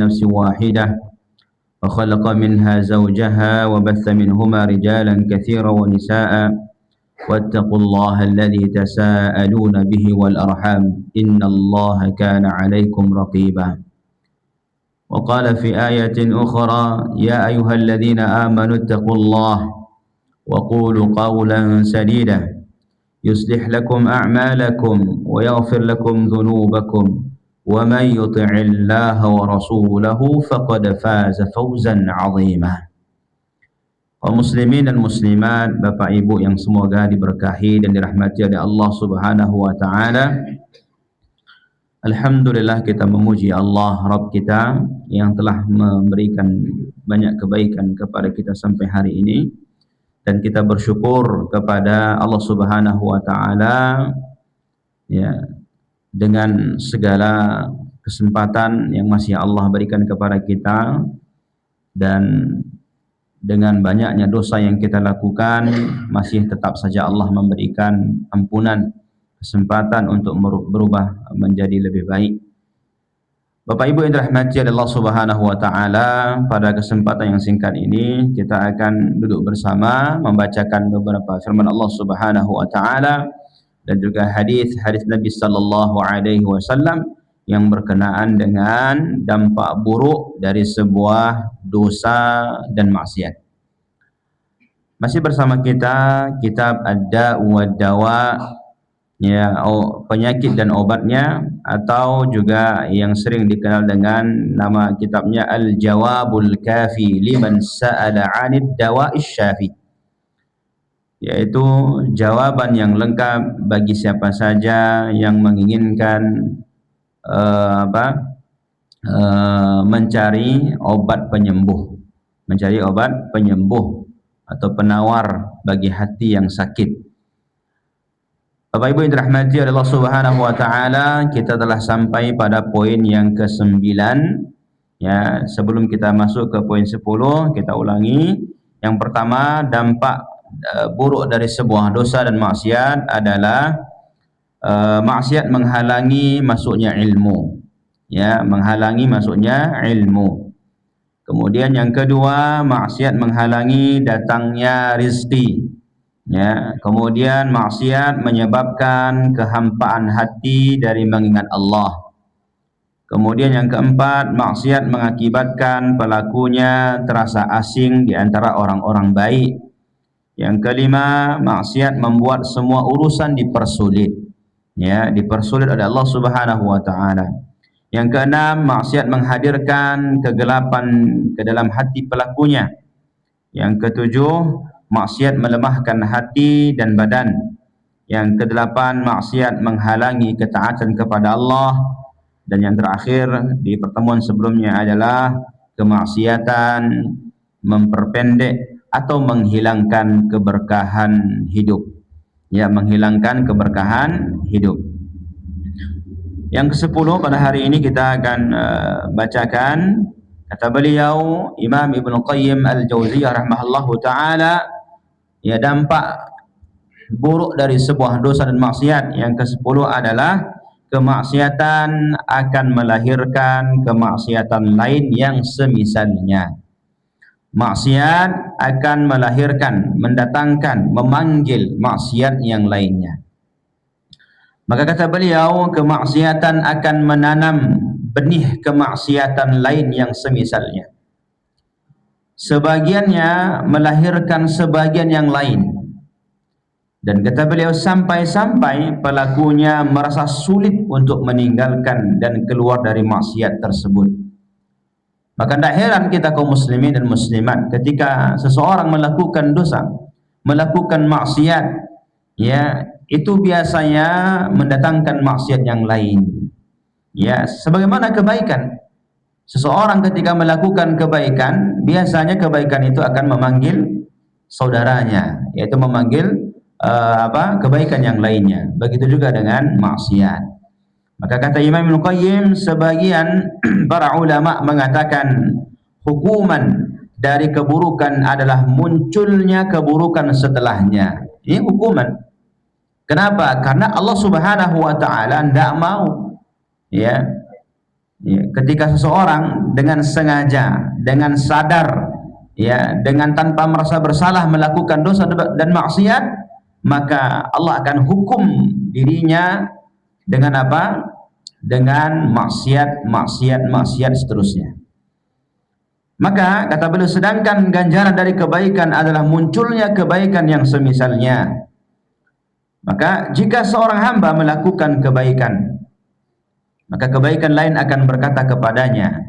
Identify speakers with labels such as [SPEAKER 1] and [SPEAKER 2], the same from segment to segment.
[SPEAKER 1] نفس واحدة وخلق منها زوجها وبث منهما رجالا كثيرا ونساء واتقوا الله الذي تساءلون به والأرحام إن الله كان عليكم رقيبا وقال في آية أخرى يا أيها الذين آمنوا اتقوا الله وقولوا قولا سديدا يصلح لكم أعمالكم ويغفر لكم ذنوبكم ومن يطع الله ورسوله فقد فاز فوزا عظيما. Kaum muslimin dan muslimat, Bapak Ibu yang semoga diberkahi dan dirahmati oleh Allah Subhanahu wa taala. Alhamdulillah, kita memuji Allah Rabb kita yang telah memberikan banyak kebaikan kepada kita sampai hari ini, dan kita bersyukur kepada Allah Subhanahu wa taala ya, dengan segala kesempatan yang masih Allah berikan kepada kita, dan dengan banyaknya dosa yang kita lakukan masih tetap saja Allah memberikan ampunan, kesempatan untuk berubah menjadi lebih baik. Bapak Ibu yang dirahmati oleh Allah Subhanahu wa taala, pada kesempatan yang singkat ini kita akan duduk bersama membacakan beberapa firman Allah Subhanahu wa taala dan juga hadis-hadis Nabi sallallahu alaihi wasallam yang berkenaan dengan dampak buruk dari sebuah dosa dan maksiat. Masih bersama kita kitab Ad-Da' wad Dawa, ya, penyakit dan obatnya, atau juga yang sering dikenal dengan nama kitabnya Al-Jawabul Kafi liman sa'ala 'anid dawa'is syafi, yaitu jawaban yang lengkap bagi siapa saja yang menginginkan mencari obat penyembuh atau penawar bagi hati yang sakit. Bapak Ibu yang dirahmati oleh Allah Subhanahu wa taala, kita telah sampai pada poin yang ke-9. Ya, sebelum kita masuk ke poin 10, kita ulangi. Yang pertama, dampak buruk dari sebuah dosa dan maksiat adalah maksiat menghalangi masuknya ilmu. Ya, menghalangi masuknya ilmu. Kemudian yang kedua, maksiat menghalangi datangnya rizki. Ya, kemudian maksiat menyebabkan kehampaan hati dari mengingat Allah. Kemudian yang keempat, maksiat mengakibatkan pelakunya terasa asing di antara orang-orang baik. Yang kelima, maksiat membuat semua urusan dipersulit. Ya, dipersulit oleh Allah Subhanahu wa taala. Yang keenam, maksiat menghadirkan kegelapan ke dalam hati pelakunya. Yang ketujuh, maksiat melemahkan hati dan badan. Yang kedelapan, maksiat menghalangi ketaatan kepada Allah. Dan yang terakhir di pertemuan sebelumnya adalah kemaksiatan memperpendek atau menghilangkan keberkahan hidup. Ya, menghilangkan keberkahan hidup. Yang ke-10 pada hari ini kita akan bacakan. Kata beliau Imam Ibn Qayyim Al-Jauziyah rahimahullahu ta'ala, ya, dampak buruk dari sebuah dosa dan maksiat yang ke-10 adalah kemaksiatan akan melahirkan kemaksiatan lain yang semisalnya. Maksiat akan melahirkan, mendatangkan, memanggil maksiat yang lainnya. Maka kata beliau, kemaksiatan akan menanam benih kemaksiatan lain yang semisalnya. Sebagiannya melahirkan sebagian yang lain. Dan kata beliau, sampai-sampai pelakunya merasa sulit untuk meninggalkan dan keluar dari maksiat tersebut. Maka tidak heran kita kaum muslimin dan muslimat, ketika seseorang melakukan dosa, melakukan maksiat, ya, itu biasanya mendatangkan maksiat yang lain. Ya, sebagaimana kebaikan. Seseorang ketika melakukan kebaikan, biasanya kebaikan itu akan memanggil saudaranya, yaitu memanggil kebaikan yang lainnya. Begitu juga dengan maksiat. Maka kata Imam Ibn Qayyim, sebagian para ulama mengatakan hukuman dari keburukan adalah munculnya keburukan setelahnya. Ini hukuman. Kenapa? Karena Allah Subhanahu wa taala tidak mau, ya, Ya, ketika seseorang dengan sengaja, dengan sadar, ya, dengan tanpa merasa bersalah melakukan dosa dan maksiat, maka Allah akan hukum dirinya dengan apa? Dengan maksiat seterusnya. Maka kata beliau, sedangkan ganjaran dari kebaikan adalah munculnya kebaikan yang semisalnya. Maka jika seorang hamba melakukan kebaikan, maka kebaikan lain akan berkata kepadanya,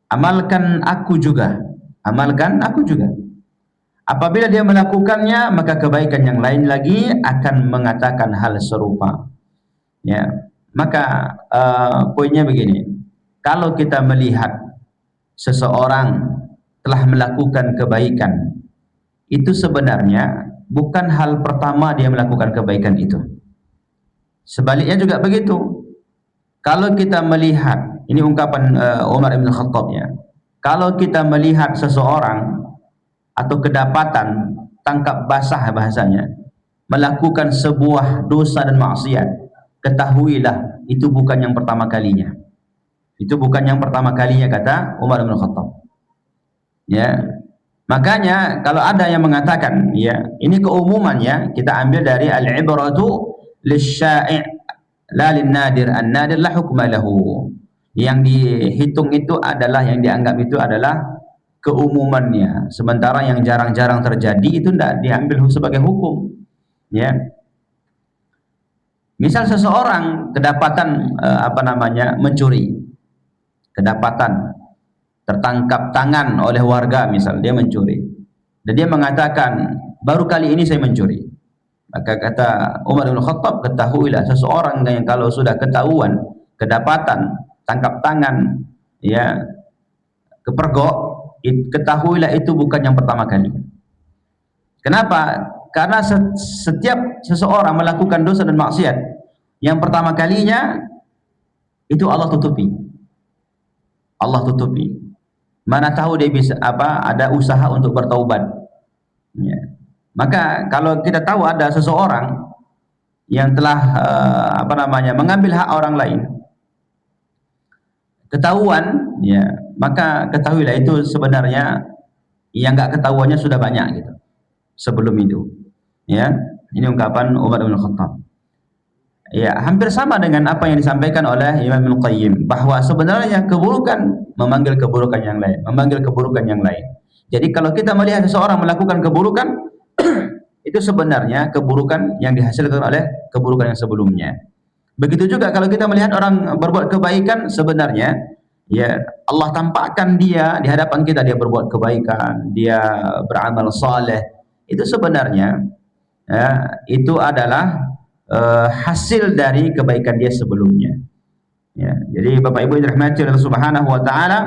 [SPEAKER 1] amalkan aku juga, amalkan aku juga. Apabila dia melakukannya, maka kebaikan yang lain lagi akan mengatakan hal serupa. Ya, maka poinnya begini, kalau kita melihat seseorang telah melakukan kebaikan, itu sebenarnya bukan hal pertama dia melakukan kebaikan itu. Sebaliknya juga begitu. Kalau kita melihat, ini ungkapan Umar bin Khattab ya, kalau kita melihat seseorang atau kedapatan, tangkap basah bahasanya, melakukan sebuah dosa dan maksiat, ketahuilah itu bukan yang pertama kalinya. Itu bukan yang pertama kalinya, kata Umar bin Khattab. Ya, makanya kalau ada yang mengatakan, ya, ini keumumannya kita ambil dari al-ibratu lisyai' la lin-nadir, an-nadir la hukma lahu. Yang dihitung itu adalah, yang dianggap itu adalah keumumannya, sementara yang jarang-jarang terjadi itu tidak diambil sebagai hukum. Ya, misal seseorang kedapatan mencuri, kedapatan tertangkap tangan oleh warga, misal dia mencuri dan dia mengatakan baru kali ini saya mencuri, maka kata Umar bin Khattab, ketahuilah seseorang yang kalau sudah ketahuan, kedapatan, tangkap tangan, ya, kepergok, ketahuilah itu bukan yang pertama kali. Kenapa? Karena setiap seseorang melakukan dosa dan maksiat, yang pertama kalinya itu Allah tutupi. Allah tutupi. Mana tahu dia bisa ada usaha untuk bertaubat. Ya. Maka kalau kita tahu ada seseorang yang telah mengambil hak orang lain, ketahuan, ya, maka ketahuilah itu sebenarnya yang enggak ketahuannya sudah banyak gitu sebelum itu. Ya, ini ungkapan Umar bin Khattab. Ya, hampir sama dengan apa yang disampaikan oleh Imam Ibnu Qayyim, bahwa sebenarnya keburukan memanggil keburukan yang lain, memanggil keburukan yang lain. Jadi kalau kita melihat seseorang melakukan keburukan, itu sebenarnya keburukan yang dihasilkan oleh keburukan yang sebelumnya. Begitu juga kalau kita melihat orang berbuat kebaikan, sebenarnya ya Allah tampakkan dia di hadapan kita, dia berbuat kebaikan, dia beramal saleh. Itu sebenarnya ya, itu adalah hasil dari kebaikan dia sebelumnya. Ya, jadi Bapak Ibu yang dirahmati Allah Subhanahu wa taala,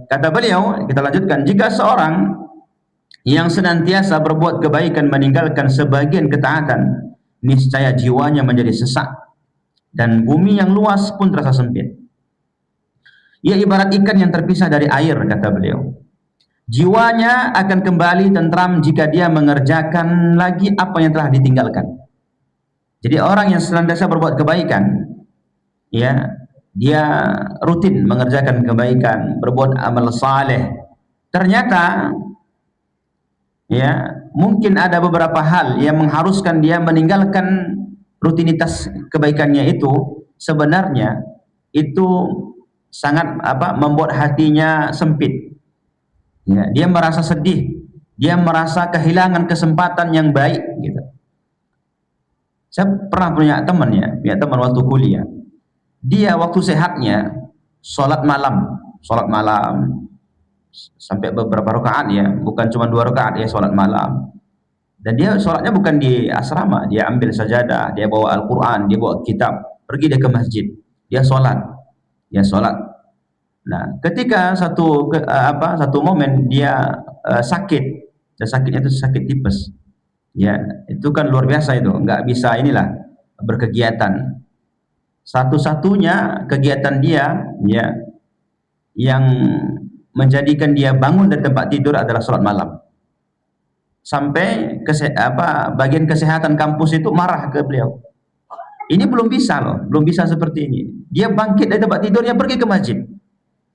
[SPEAKER 1] kata beliau, kita lanjutkan, jika seorang yang senantiasa berbuat kebaikan meninggalkan sebagian ketaatan, niscaya jiwanya menjadi sesak dan bumi yang luas pun terasa sempit. Ia ibarat ikan yang terpisah dari air, kata beliau. Jiwanya akan kembali tentram jika dia mengerjakan lagi apa yang telah ditinggalkan. Jadi orang yang senantiasa berbuat kebaikan, ya, dia rutin mengerjakan kebaikan, berbuat amal saleh. Ternyata, ya, mungkin ada beberapa hal yang mengharuskan dia meninggalkan rutinitas kebaikannya itu. Sebenarnya itu sangat membuat hatinya sempit. Ya, dia merasa sedih, dia merasa kehilangan kesempatan yang baik gitu. Saya pernah punya teman waktu kuliah. Dia waktu sehatnya sholat malam sampai beberapa rakaat, ya, bukan cuma 2 rakaat, ya, sholat malam. Dan dia sholatnya bukan di asrama, dia ambil sajadah, dia bawa Al-Quran, dia bawa kitab, pergi dia ke masjid, dia sholat. Nah, ketika satu momen dia sakit, dan sakitnya itu sakit tipes, ya, itu kan luar biasa, itu nggak bisa berkegiatan. Satu-satunya kegiatan dia, ya, yang menjadikan dia bangun dari tempat tidur adalah sholat malam. Sampai bagian kesehatan kampus itu marah ke beliau. Ini belum bisa loh, belum bisa seperti ini. Dia bangkit dari tempat tidurnya pergi ke masjid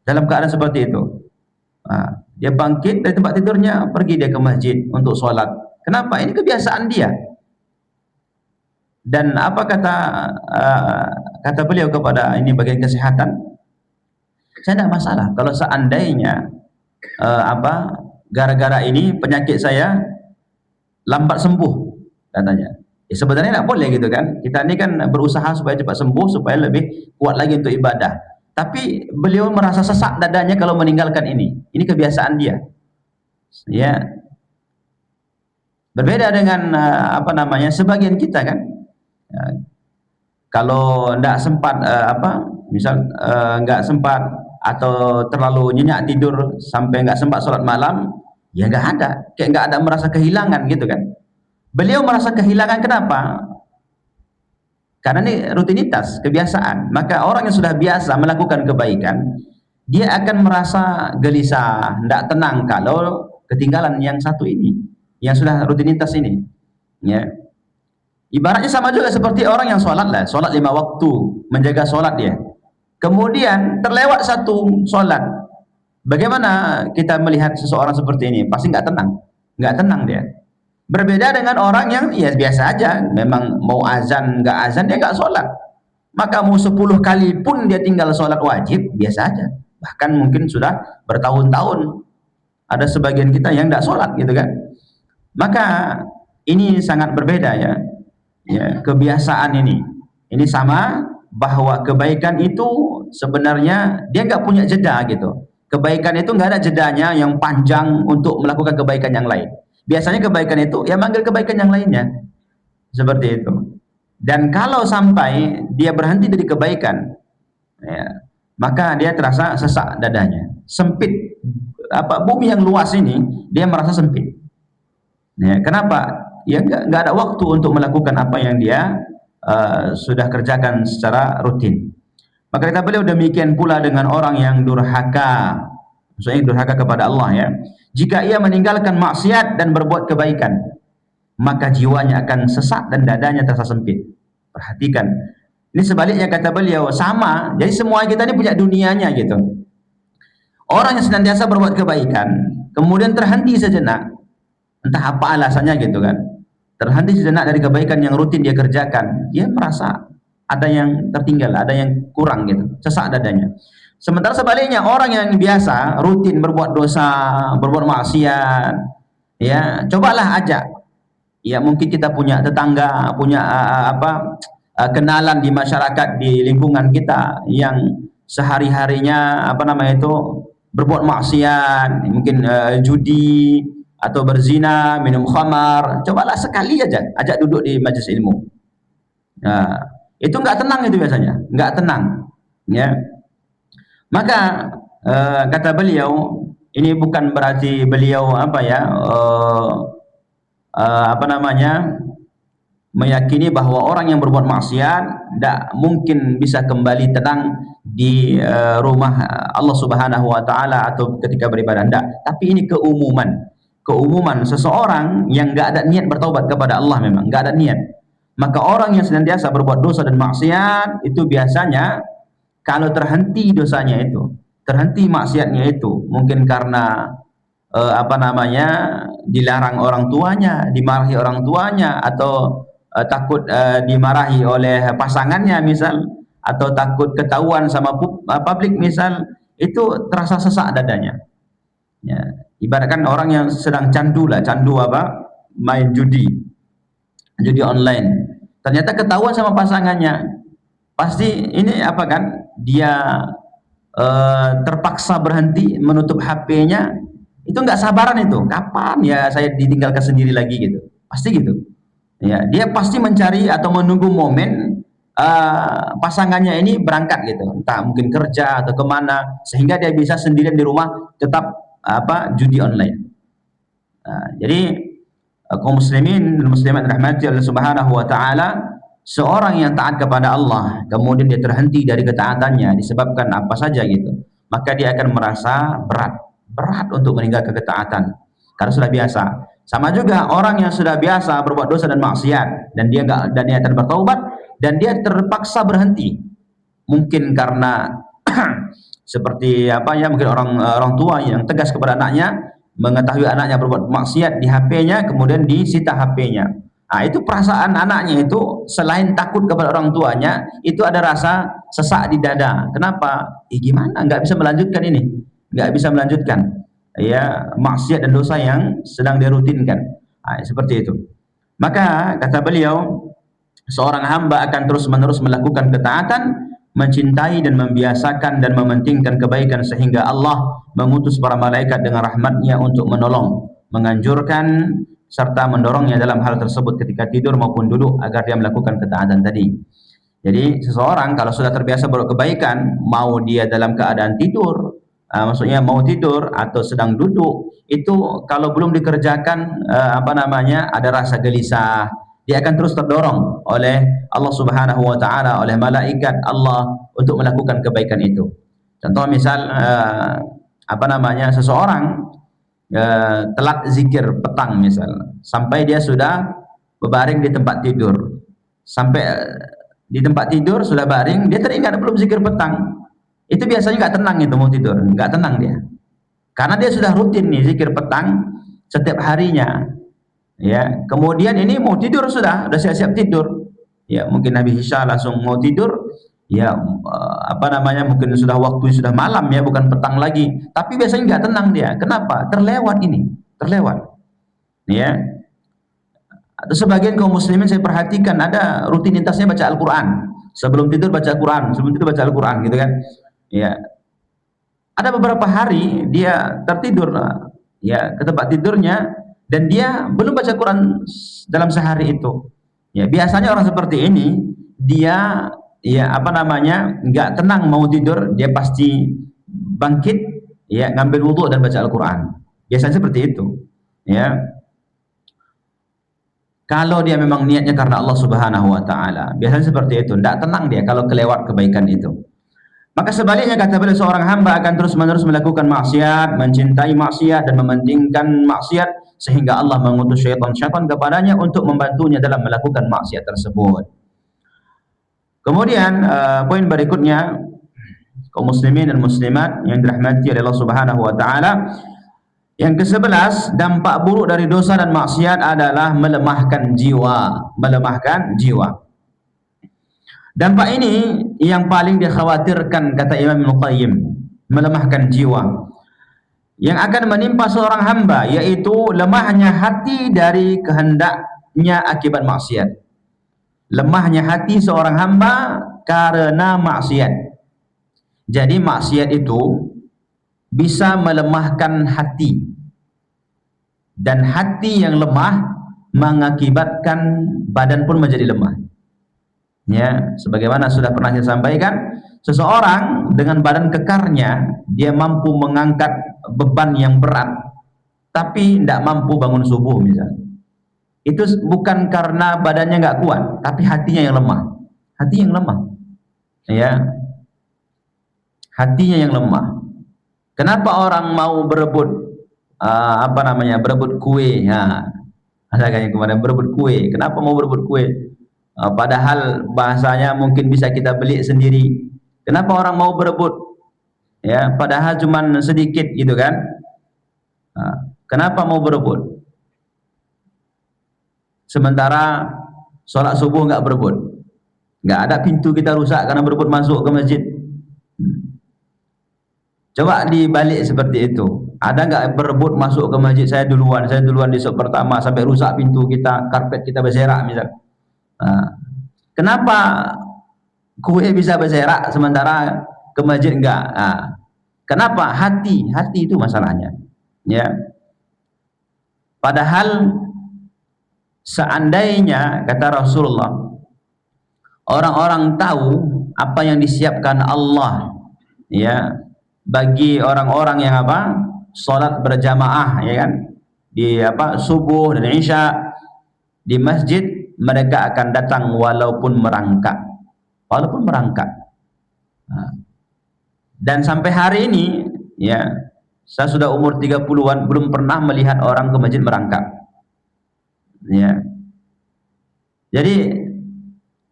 [SPEAKER 1] dalam keadaan seperti itu. Dia bangkit dari tempat tidurnya pergi dia ke masjid untuk sholat. Kenapa? Ini kebiasaan dia. Dan apa kata beliau kepada ini bagian kesehatan? Saya tidak masalah kalau seandainya gara-gara ini penyakit saya lambat sembuh, katanya. Ya, sebenarnya tidak boleh gitu kan. Kita ini kan berusaha supaya cepat sembuh, supaya lebih kuat lagi untuk ibadah. Tapi beliau merasa sesak dadanya kalau meninggalkan ini. Ini kebiasaan dia. Ya. Berbeda dengan sebagian kita kan. Ya, kalau tidak sempat misal nggak sempat atau terlalu nyenyak tidur sampai nggak sempat sholat malam, ya nggak ada, kayak nggak ada merasa kehilangan gitu kan. Beliau merasa kehilangan, kenapa? Karena ini rutinitas, kebiasaan. Maka orang yang sudah biasa melakukan kebaikan, dia akan merasa gelisah, tidak tenang kalau ketinggalan yang satu ini, yang sudah rutinitas ini. Ya. Ibaratnya sama juga seperti orang yang sholat 5 waktu, menjaga sholat dia. Kemudian terlewat satu sholat. Bagaimana kita melihat seseorang seperti ini? Pasti nggak tenang dia. Berbeda dengan orang yang ya biasa aja, memang mau azan nggak azan dia nggak sholat. Maka mau 10 kali pun dia tinggal sholat wajib, biasa aja. Bahkan mungkin sudah bertahun-tahun. Ada sebagian kita yang nggak sholat gitu kan. Maka ini sangat berbeda ya. Ya, kebiasaan ini. Ini sama bahwa kebaikan itu sebenarnya dia nggak punya jeda gitu. Kebaikan itu nggak ada jedanya yang panjang untuk melakukan kebaikan yang lain. Biasanya kebaikan itu ya manggil kebaikan yang lainnya, seperti itu. Dan kalau sampai dia berhenti dari kebaikan, ya, maka dia terasa sesak dadanya, sempit. Bumi yang luas ini dia merasa sempit. Ya, kenapa? Ya nggak ada waktu untuk melakukan apa yang dia sudah kerjakan secara rutin. Maka kata beliau, demikian pula dengan orang yang durhaka, maksudnya durhaka kepada Allah ya. Jika ia meninggalkan maksiat dan berbuat kebaikan, maka jiwanya akan sesak dan dadanya terasa sempit. Perhatikan. Ini sebaliknya kata beliau, sama. Jadi semua kita ini punya dunianya gitu. Orang yang senantiasa berbuat kebaikan, kemudian terhenti sejenak, entah apa alasannya gitu kan. Terhenti sejenak dari kebaikan yang rutin dia kerjakan, dia merasa ada yang tertinggal, ada yang kurang gitu, sesak dadanya. Sementara sebaliknya orang yang biasa rutin berbuat dosa, berbuat maksiat, ya cobalah ajak. Ya mungkin kita punya tetangga, punya kenalan di masyarakat, di lingkungan kita yang sehari-harinya berbuat maksiat, mungkin judi atau berzina, minum khamar. Cobalah sekali aja ajak duduk di majelis ilmu. Nah, itu nggak tenang, itu biasanya nggak tenang ya. Maka kata beliau, ini bukan berarti beliau meyakini bahwa orang yang berbuat maksiat tidak mungkin bisa kembali tenang di rumah Allah Subhanahu wa taala atau ketika beribadah, tidak. Tapi ini keumuman seseorang yang nggak ada niat bertaubat kepada Allah, memang nggak ada niat. Maka orang yang senantiasa berbuat dosa dan maksiat itu biasanya kalau terhenti dosanya itu, terhenti maksiatnya itu, mungkin karena dilarang orang tuanya, dimarahi orang tuanya, atau takut dimarahi oleh pasangannya misal, atau takut ketahuan sama publik misal, itu terasa sesak dadanya. Ya, ibaratkan orang yang sedang candu main judi online, ternyata ketahuan sama pasangannya, pasti ini dia terpaksa berhenti, menutup HP-nya. Itu nggak sabaran, itu kapan ya saya ditinggalkan sendiri lagi gitu, pasti gitu ya. Dia pasti mencari atau menunggu momen pasangannya ini berangkat gitu, entah mungkin kerja atau kemana, sehingga dia bisa sendirian di rumah tetap judi online. Jadi kaum muslimin dan muslimat rahmati Allah Subhanahu wa taala, seorang yang taat kepada Allah kemudian dia terhenti dari ketaatannya disebabkan apa saja gitu, maka dia akan merasa berat untuk meninggalkan ketaatan karena sudah biasa. Sama juga orang yang sudah biasa berbuat dosa dan maksiat dan dia akan bertaubat, dan dia terpaksa berhenti, mungkin karena seperti apa ya, mungkin orang tua yang tegas kepada anaknya, mengetahui anaknya berbuat maksiat di HP-nya, kemudian disita HP-nya. Nah, itu perasaan anaknya itu selain takut kepada orang tuanya, itu ada rasa sesak di dada. Kenapa? Gimana? Nggak bisa melanjutkan ini, nggak bisa melanjutkan ya maksiat dan dosa yang sedang dirutinkan. Nah, seperti itu. Maka kata beliau, seorang hamba akan terus-menerus melakukan ketaatan, mencintai dan membiasakan dan mementingkan kebaikan sehingga Allah mengutus para malaikat dengan rahmatnya untuk menolong, menganjurkan serta mendorongnya dalam hal tersebut ketika tidur maupun duduk agar dia melakukan ketaatan tadi. Jadi seseorang kalau sudah terbiasa berbuat kebaikan, mau dia dalam keadaan tidur, maksudnya mau tidur atau sedang duduk, itu kalau belum dikerjakan ada rasa gelisah, dia akan terus terdorong oleh Allah Subhanahu wa taala, oleh malaikat Allah untuk melakukan kebaikan itu. Contoh misal seseorang telat zikir petang misal, sampai dia sudah berbaring di tempat tidur, sampai di tempat tidur sudah baring, dia teringat belum zikir petang, itu biasanya nggak tenang, itu mau tidur nggak tenang dia, karena dia sudah rutin nih zikir petang setiap harinya ya. Kemudian ini mau tidur, sudah siap-siap tidur ya, mungkin habis isya langsung mau tidur ya, mungkin sudah waktu, sudah malam ya, bukan petang lagi, tapi biasanya nggak tenang dia. Kenapa? Terlewat ya. Atau sebagian kaum muslimin saya perhatikan ada rutinitasnya baca Al-Quran, sebelum tidur baca Al-Quran, sebelum tidur baca Al-Quran gitu kan ya. Ada beberapa hari dia tertidur ya ke tempat tidurnya, dan dia belum baca Quran dalam sehari itu ya. Biasanya orang seperti ini dia nggak tenang mau tidur, dia pasti bangkit ya, ngambil wudhu dan baca Al-Quran, biasanya seperti itu ya. Kalau dia memang niatnya karena Allah Subhanahu wa taala, biasanya seperti itu, tidak tenang dia kalau kelewat kebaikan itu. Maka sebaliknya kata beliau, seorang hamba akan terus-menerus melakukan maksiat, mencintai maksiat dan mementingkan maksiat sehingga Allah mengutus syaitan kepadanya untuk membantunya dalam melakukan maksiat tersebut. Kemudian poin berikutnya, kaum muslimin dan muslimat yang dirahmati oleh Allah Subhanahu wa taala, yang ke-11, dampak buruk dari dosa dan maksiat adalah melemahkan jiwa. Dampak ini yang paling dikhawatirkan, kata Imam Ibnu Qayyim, melemahkan jiwa yang akan menimpa seorang hamba, yaitu lemahnya hati dari kehendaknya akibat maksiat. Lemahnya hati seorang hamba karena maksiat. Jadi maksiat itu bisa melemahkan hati, dan hati yang lemah mengakibatkan badan pun menjadi lemah ya. Sebagaimana sudah pernah saya sampaikan, seseorang dengan badan kekarnya dia mampu mengangkat beban yang berat, tapi tidak mampu bangun subuh misalnya. Itu bukan karena badannya nggak kuat, tapi hatinya yang lemah. Ya, hatinya yang lemah. Kenapa orang mau berebut berebut kue? Nah, ada kayak kemarin berebut kue. Kenapa mau berebut kue? Padahal bahasanya mungkin bisa kita beli sendiri. Kenapa orang mau berebut? Ya, padahal cuman sedikit gitu kan? Kenapa mau berebut? Sementara sholat subuh nggak berebut, nggak ada pintu kita rusak karena berebut masuk ke masjid. Coba dibalik seperti itu. Ada nggak berebut masuk ke masjid, saya duluan di sholat pertama, sampai rusak pintu kita, karpet kita berserak misal. Kenapa kue bisa berserak sementara ke masjid enggak? Kenapa? Hati itu masalahnya. Ya. Padahal seandainya, kata Rasulullah, orang-orang tahu apa yang disiapkan Allah ya bagi orang-orang yang salat berjamaah ya kan, di subuh dan isya di masjid, mereka akan datang walaupun merangkak. Dan sampai hari ini ya, saya sudah umur 30-an belum pernah melihat orang ke masjid merangkak ya. Jadi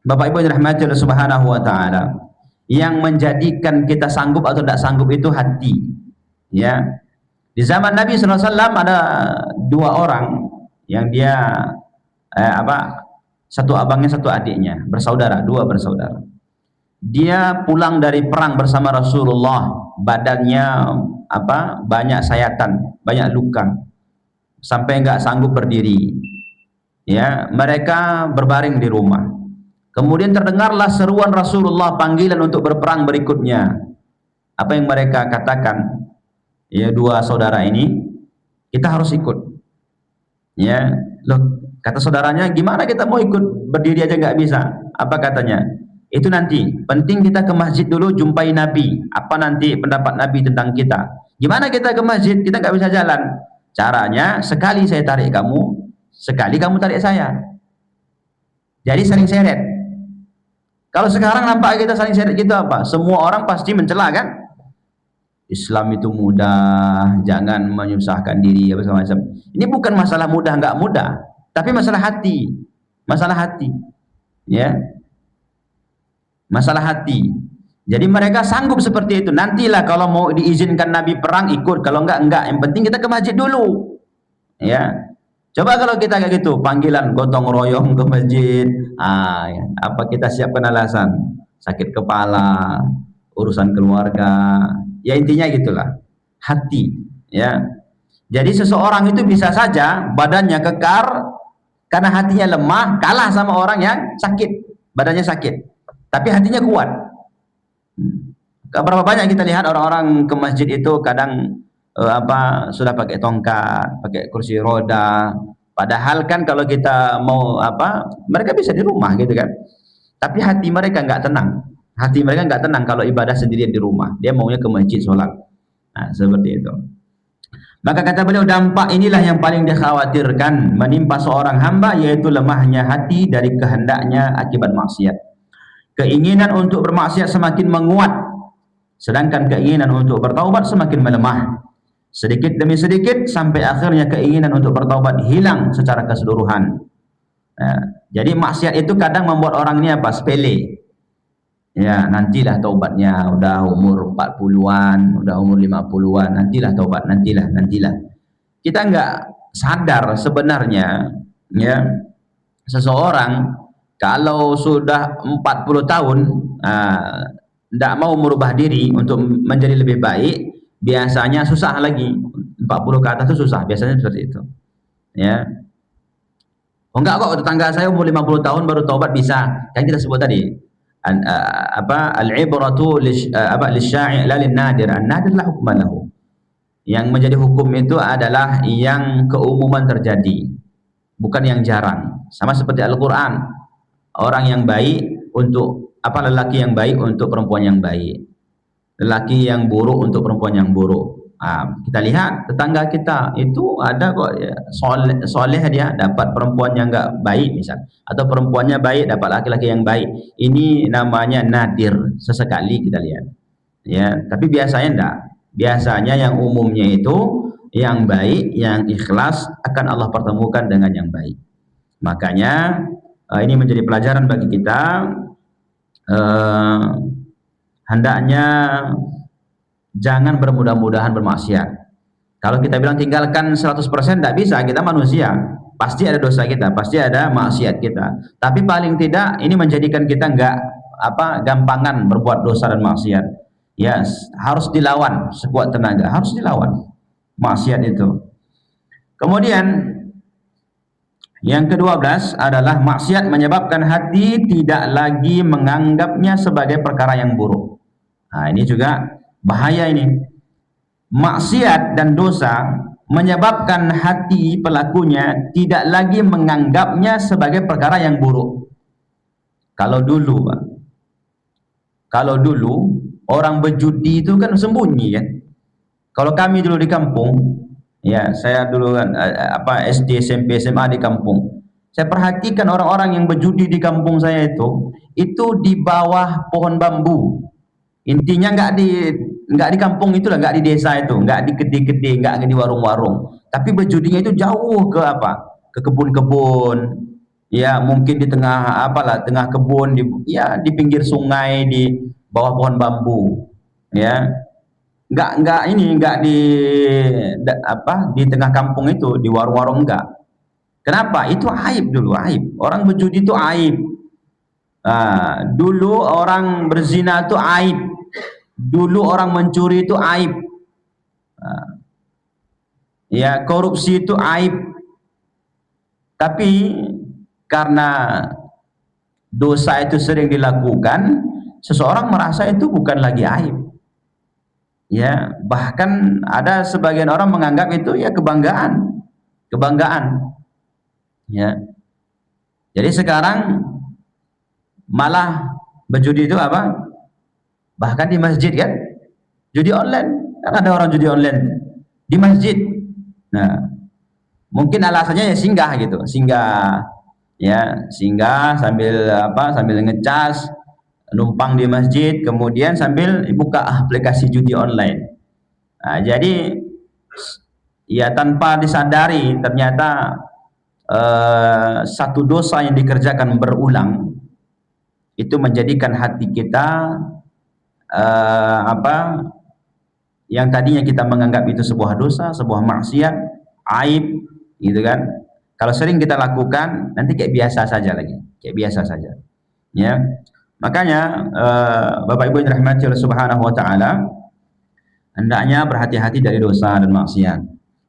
[SPEAKER 1] Bapak Ibu yang dirahmati Allah Subhanahu wa taala, yang menjadikan kita sanggup atau tidak sanggup itu hati. Ya. Di zaman Nabi sallallahu alaihi wasallam ada dua orang yang dia satu abangnya satu adiknya, bersaudara, dua bersaudara. Dia pulang dari perang bersama Rasulullah, badannya banyak sayatan, banyak luka, sampai enggak sanggup berdiri. Ya, mereka berbaring di rumah. Kemudian terdengarlah seruan Rasulullah, panggilan untuk berperang berikutnya. Apa yang mereka katakan? Ya, dua saudara ini, kita harus ikut. Ya, loh, kata saudaranya, gimana kita mau ikut, berdiri aja nggak bisa. Apa katanya? Itu nanti, penting kita ke masjid dulu, jumpai Nabi. Apa nanti pendapat Nabi tentang kita? Gimana kita ke masjid? Kita nggak bisa jalan. Caranya, sekali saya tarik kamu, sekali kamu tarik saya. Jadi saling seret. Kalau sekarang nampak kita saling seret gitu apa? Semua orang pasti mencela kan? Islam itu mudah, jangan menyusahkan diri apa segala macam. Ini bukan masalah mudah nggak mudah, tapi masalah hati. Masalah hati. Ya. Masalah hati. Jadi mereka sanggup seperti itu. Nantilah kalau mau diizinkan Nabi perang ikut, kalau enggak. Yang penting kita ke masjid dulu. Ya. Coba kalau kita kayak gitu, panggilan gotong royong ke masjid. Ya. Apa kita siapkan alasan? Sakit kepala, urusan keluarga. Ya intinya gitulah. Hati, ya. Jadi seseorang itu bisa saja badannya kekar karena hatinya lemah, kalah sama orang yang sakit, badannya sakit, tapi hatinya kuat. Berapa banyak kita lihat orang-orang ke masjid itu kadang sudah pakai tongkat, pakai kursi roda, padahal kan kalau kita mau mereka bisa di rumah gitu kan. Tapi hati mereka nggak tenang. Hati mereka nggak tenang kalau ibadah sendirian di rumah. Dia maunya ke masjid sholat. Nah, seperti itu. Maka kata beliau, dampak inilah yang paling dikhawatirkan menimpa seorang hamba, yaitu lemahnya hati dari kehendaknya akibat maksiat. Keinginan untuk bermaksiat semakin menguat, sedangkan keinginan untuk bertaubat semakin melemah. Sedikit demi sedikit sampai akhirnya keinginan untuk bertaubat hilang secara keseluruhan. Nah, jadi maksiat itu kadang membuat orang ini sepele. Ya, nantilah taubatnya, udah umur 40-an, udah umur 50-an, nantilah taubat, nantilah. Kita nggak sadar sebenarnya, ya, seseorang kalau sudah 40 tahun tidak mau merubah diri untuk menjadi lebih baik, biasanya susah lagi. 40 ke atas itu susah, biasanya seperti itu. Ya. Oh enggak kok, tetangga saya umur 50 tahun baru taubat bisa. Kan kita sebut tadi, al-ibratu lisy-sya'i' la lin-nadir. An-nadir la hukma lahu. Yang menjadi hukum itu adalah yang keumuman terjadi, bukan yang jarang. Sama seperti Al-Qur'an. Orang yang baik untuk lelaki yang baik untuk perempuan yang baik. Lelaki yang buruk untuk perempuan yang buruk. Kita lihat tetangga kita itu ada kok ya, soleh dia dapat perempuan yang enggak baik misal, atau perempuannya baik dapat laki-laki yang baik. Ini namanya nadir, sesekali kita lihat. Ya, tapi biasanya enggak. Biasanya yang umumnya itu yang baik, yang ikhlas akan Allah pertemukan dengan yang baik. Makanya ini menjadi pelajaran bagi kita, hendaknya jangan bermudah-mudahan bermaksiat. Kalau kita bilang tinggalkan 100%, tidak bisa, kita manusia. Pasti ada dosa kita, pasti ada maksiat kita. Tapi paling tidak ini menjadikan kita enggak gampangan berbuat dosa dan maksiat. Ya, harus dilawan sekuat tenaga, harus dilawan maksiat itu. Kemudian yang ke-12 adalah maksiat menyebabkan hati tidak lagi menganggapnya sebagai perkara yang buruk. Nah, ini juga bahaya ini. Maksiat dan dosa menyebabkan hati pelakunya tidak lagi menganggapnya sebagai perkara yang buruk. Kalau dulu orang berjudi itu kan sembunyi kan. Kalau kami dulu di kampung, ya saya dulu kan SD, SMP, SMA di kampung. Saya perhatikan orang-orang yang berjudi di kampung saya itu di bawah pohon bambu. Intinya nggak di kampung itulah, nggak di desa itu, nggak di gede-gede, nggak di warung-warung, tapi berjudinya itu jauh ke kebun-kebun, Ya mungkin di tengah apalah, tengah kebun, ya di pinggir sungai, di bawah pohon bambu, ya. Enggak ini, enggak di di tengah kampung itu, di warung-warung enggak. Kenapa? Itu aib dulu, aib. Orang berjudi itu aib. Dulu orang berzina itu aib. Dulu orang mencuri itu aib. Ya, korupsi itu aib. Tapi karena dosa itu sering dilakukan, seseorang merasa itu bukan lagi aib. Ya, bahkan ada sebagian orang menganggap itu ya kebanggaan. Kebanggaan. Ya. Jadi sekarang malah berjudi itu apa? Bahkan di masjid kan? Judi online. Kan ada orang judi online di masjid. Nah, mungkin alasannya ya singgah gitu, singgah, ya singgah sambil sambil ngecas, numpang di masjid, kemudian sambil buka aplikasi judi online. Nah, jadi ya tanpa disadari ternyata satu dosa yang dikerjakan berulang itu menjadikan hati kita yang tadinya kita menganggap itu sebuah dosa, sebuah maksiat, aib, gitu kan. Kalau sering kita lakukan, nanti kayak biasa saja lagi, kayak biasa saja. Ya, makanya Bapak Ibu yang dirahmati oleh Subhanahu Wa Taala, hendaknya berhati-hati dari dosa dan maksiat.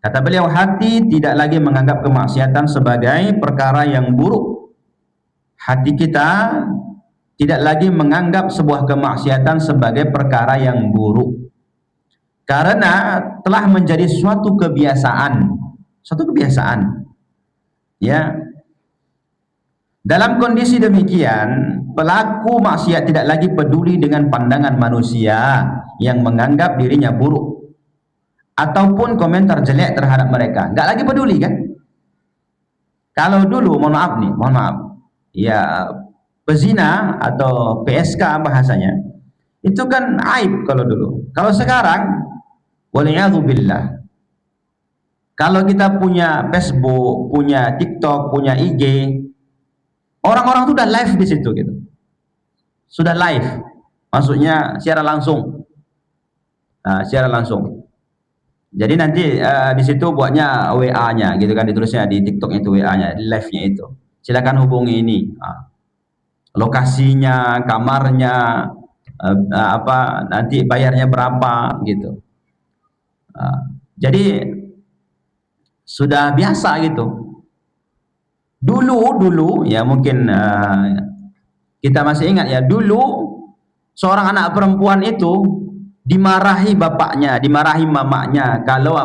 [SPEAKER 1] Kata beliau, hati tidak lagi menganggap kemaksiatan sebagai perkara yang buruk. Hati kita tidak lagi menganggap sebuah kemaksiatan sebagai perkara yang buruk, karena telah menjadi suatu kebiasaan, ya. Dalam kondisi demikian, pelaku maksiat tidak lagi peduli dengan pandangan manusia yang menganggap dirinya buruk ataupun komentar jelek terhadap mereka. Nggak lagi peduli kan? Kalau dulu, mohon maaf, ya pezina atau PSK bahasanya, itu kan aib kalau dulu. Kalau sekarang, waliyadzubillah, kalau kita punya Facebook, punya TikTok, punya IG, orang-orang itu udah live di situ gitu. Sudah live. Maksudnya secara langsung. Secara langsung. Jadi nanti di situ buatnya WA-nya gitu kan, ditulisnya di TikTok itu WA-nya, live-nya itu. Silakan hubungi ini. Lokasinya, kamarnya, nanti bayarnya berapa gitu. Jadi sudah biasa gitu. Dulu ya mungkin kita masih ingat ya, dulu seorang anak perempuan itu dimarahi bapaknya, dimarahi mamanya kalau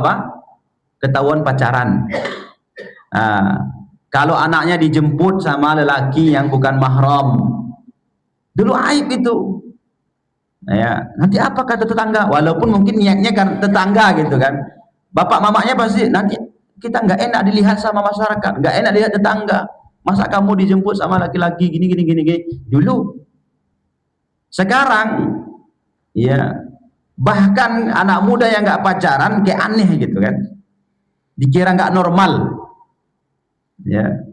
[SPEAKER 1] ketahuan pacaran. Kalau anaknya dijemput sama lelaki yang bukan mahram, dulu aib itu. Ya, nanti apa kata tetangga? Walaupun mungkin niatnya kan tetangga gitu kan, bapak mamanya pasti nanti kita nggak enak dilihat sama masyarakat, nggak enak dilihat tetangga. Masa kamu dijemput sama laki-laki gini. Dulu. Sekarang, ya bahkan anak muda yang nggak pacaran kayak aneh gitu kan, dikira nggak normal. Ya.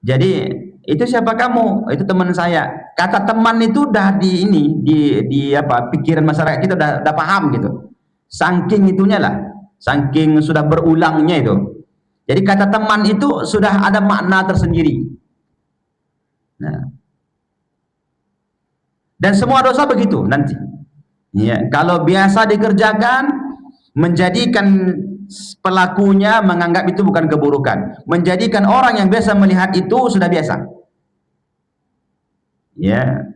[SPEAKER 1] Jadi itu siapa kamu? Itu teman saya. Kata teman itu udah di pikiran masyarakat kita udah paham gitu. Saking itunya lah, saking sudah berulangnya itu. Jadi kata teman itu sudah ada makna tersendiri. Nah. Dan semua dosa begitu nanti. Ya, kalau biasa dikerjakan, menjadikan pelakunya menganggap itu bukan keburukan. Menjadikan orang yang biasa melihat itu sudah biasa. Ya.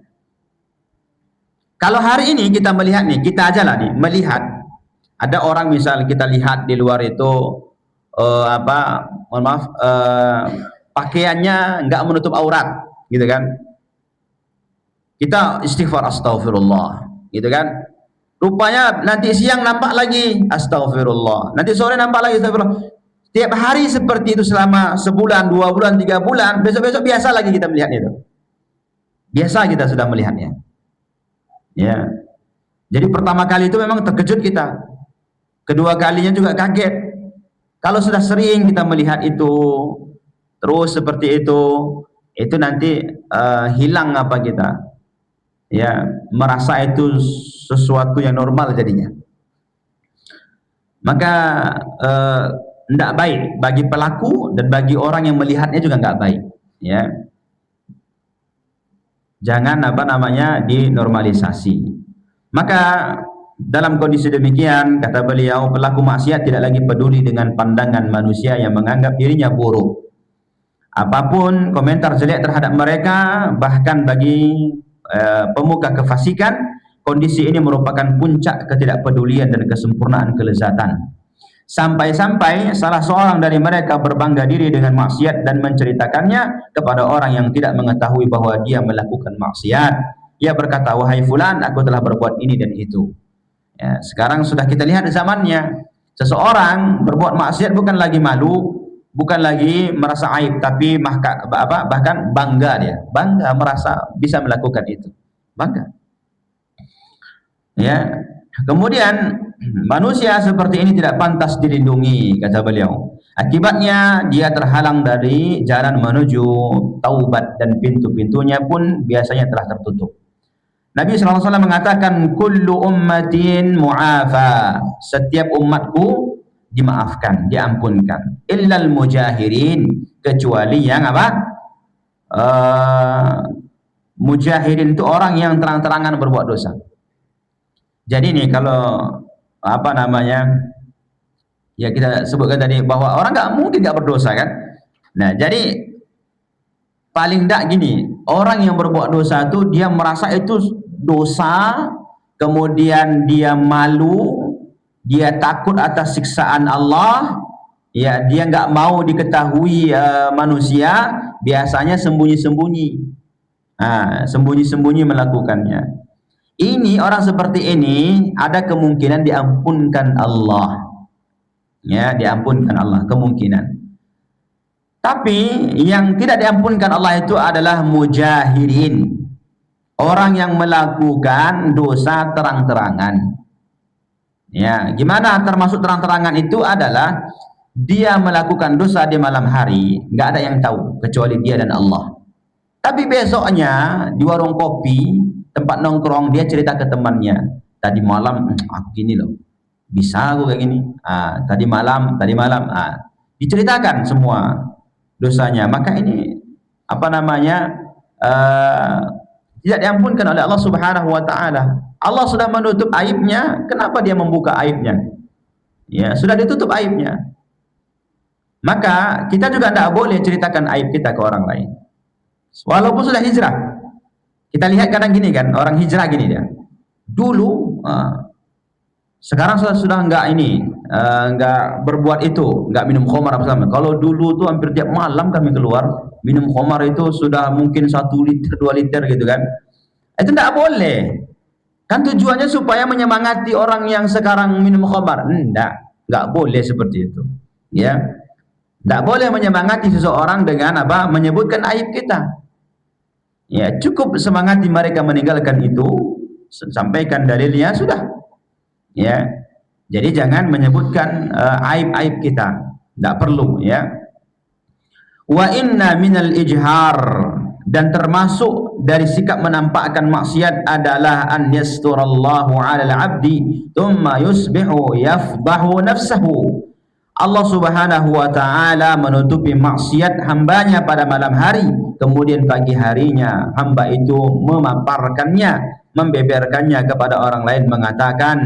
[SPEAKER 1] Kalau hari ini kita melihat nih, kita aja lah nih melihat ada orang misal kita lihat di luar itu pakaiannya nggak menutup aurat, gitu kan? Kita istighfar astagfirullah, gitu kan? Rupanya nanti siang nampak lagi astagfirullah, nanti sore nampak lagi astagfirullah. Tiap hari seperti itu selama sebulan, 2 bulan, 3 bulan, besok-besok biasa lagi kita melihat itu. Biasa kita sudah melihatnya. Ya. Jadi pertama kali itu memang terkejut kita. Kedua kalinya juga kaget. Kalau sudah sering kita melihat itu terus seperti itu nanti hilang apa kita, ya, merasa itu sesuatu yang normal jadinya. Maka tidak baik bagi pelaku dan bagi orang yang melihatnya juga nggak baik, ya. Jangan apa namanya dinormalisasi. Maka dalam kondisi demikian, kata beliau, pelaku maksiat tidak lagi peduli dengan pandangan manusia yang menganggap dirinya buruk. Apapun komentar jelek terhadap mereka, bahkan bagi pemuka kefasikan, kondisi ini merupakan puncak ketidakpedulian dan kesempurnaan kelezatan. Sampai-sampai salah seorang dari mereka berbangga diri dengan maksiat dan menceritakannya kepada orang yang tidak mengetahui bahwa dia melakukan maksiat. Ia berkata, "Wahai fulan, aku telah berbuat ini dan itu." Ya, sekarang sudah kita lihat zamannya. Seseorang berbuat maksiat bukan lagi malu, bukan lagi merasa aib, tapi bahkan bangga dia. Bangga merasa bisa melakukan itu. Bangga. Ya. Kemudian manusia seperti ini tidak pantas dilindungi, kata beliau. Akibatnya dia terhalang dari jalan menuju taubat dan pintu-pintunya pun biasanya telah tertutup. Nabi SAW mengatakan, kullu ummatin mu'afa, setiap umatku dimaafkan, diampunkan, illal mujahirin, kecuali yang apa? Mujahirin itu orang yang terang-terangan berbuat dosa. Jadi nih kalau apa namanya, ya kita sebutkan tadi bahwa orang nggak mungkin nggak berdosa kan. Nah jadi paling tidak gini, orang yang berbuat dosa itu dia merasa itu dosa, kemudian dia malu, dia takut atas siksaan Allah, ya dia nggak mau diketahui manusia, biasanya sembunyi-sembunyi, sembunyi-sembunyi melakukannya. Ini orang seperti ini ada kemungkinan diampunkan Allah, ya, diampunkan Allah kemungkinan. Tapi yang tidak diampunkan Allah itu adalah mujahirin, orang yang melakukan dosa terang-terangan. Ya, gimana termasuk terang-terangan itu adalah dia melakukan dosa di malam hari, nggak ada yang tahu kecuali dia dan Allah. Tapi besoknya di warung kopi, tempat nongkrong, dia cerita ke temannya, tadi malam aku gini loh, bisa aku kayak gini. Tadi malam, diceritakan semua dosanya. Maka ini apa namanya, tidak diampunkan oleh Allah Subhanahu wa taala. Allah sudah menutup aibnya, kenapa dia membuka aibnya? Ya, sudah ditutup aibnya. Maka kita juga tidak boleh ceritakan aib kita ke orang lain. Walaupun sudah hijrah. Kita lihat kadang gini kan, orang hijrah gini dia. Dulu sekarang sudah enggak ini, enggak berbuat itu, enggak minum khamar apa sama. Kalau dulu tuh hampir tiap malam kami keluar minum khamar, itu sudah mungkin 1 liter 2 liter gitu kan. Itu enggak boleh. Kan tujuannya supaya menyemangati orang yang sekarang minum khamar. Enggak boleh seperti itu. Ya. Enggak boleh menyemangati seseorang dengan apa? Menyebutkan aib kita. Ya, cukup semangati mereka meninggalkan itu, sampaikan dalilnya sudah. Ya. Jadi jangan menyebutkan aib-aib kita, tidak perlu, ya. Wa inna minal ijhar, dan termasuk dari sikap menampakkan maksiat adalah an yasturallahu 'alal 'abdi thumma yusbihu yafdahu nafsahu. Allah Subhanahu wa taala menutupi maksiat hambanya pada malam hari, kemudian pagi harinya hamba itu memaparkannya, membeberkannya kepada orang lain, mengatakan,